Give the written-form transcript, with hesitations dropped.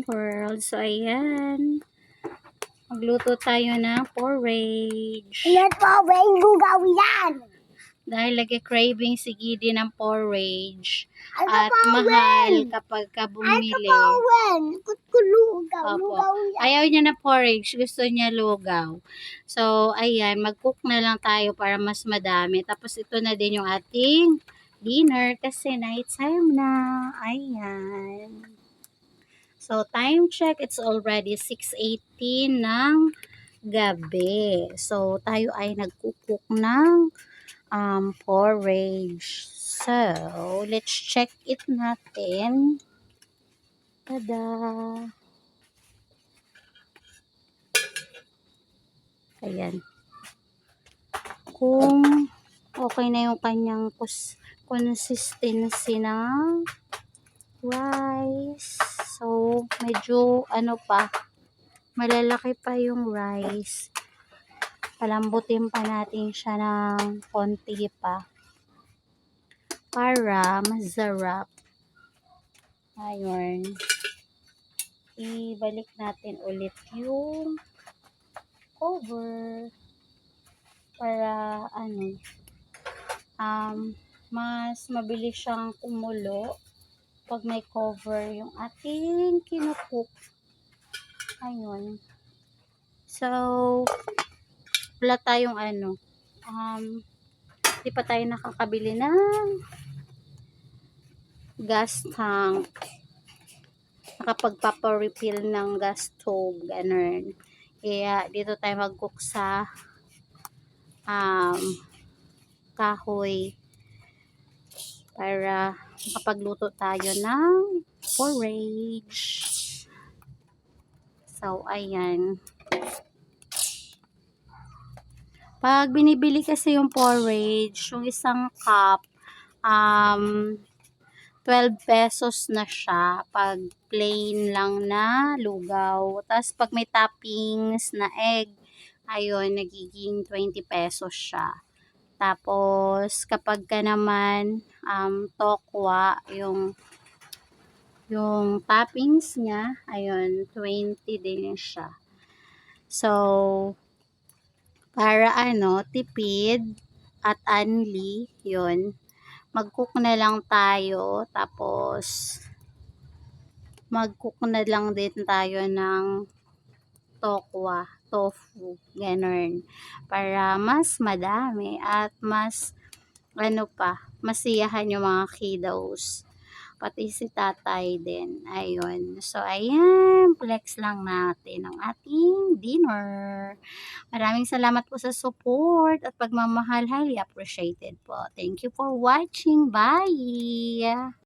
world. So, ayan. Magluto tayo ng porridge. Yan porridge, lugaw yan. Dahil nag-craving si Gidi ng porridge. Ano At mahal kapag ka bumili. Lugaw yan. Ayaw niya na porridge. Gusto niya lugaw. So, ayan. Mag-cook na lang tayo para mas madami. Tapos, ito na din yung ating dinner kasi night time na. Ayan. So, time check. It's already 6:18 ng gabi. So, tayo ay nag-cook ng porridge. So, let's check it natin. Tada! Ayan. Kung okay na yung kanyang consistency ng rice. So, medyo malalaki pa yung rice. Palambutin pa natin siya ng konti pa para masarap. Ayun. Ibalik natin ulit yung cover para mas mabilis siyang kumulo pag may cover yung ating kinukook. Ayun. So, wala tayong di pa tayo nakakabili ng gas tank. Nakapagpapa-refill ng gas stove, ganun. Kaya dito tayo mag-cook sa kahoy para makapagluto tayo ng porridge. So, ayan. Pag binibili kasi yung porridge, yung isang cup, 12 pesos na siya pag plain lang na lugaw. Tapos pag may toppings na egg, ayun, nagiging 20 pesos siya. Tapos kapag ka naman tokwa, yung toppings niya, ayun, 20 din siya. So, para tipid at anli, yun. Mag-cook na lang tayo, tapos mag-cook na lang din tayo ng tofu, ganun. Para mas madami at mas masiyahan yung mga kiddos. Pati si tatay din. Ayun. So, ayan. Flex lang natin ang ating dinner. Maraming salamat po sa support at pagmamahal. Highly appreciated po. Thank you for watching. Bye!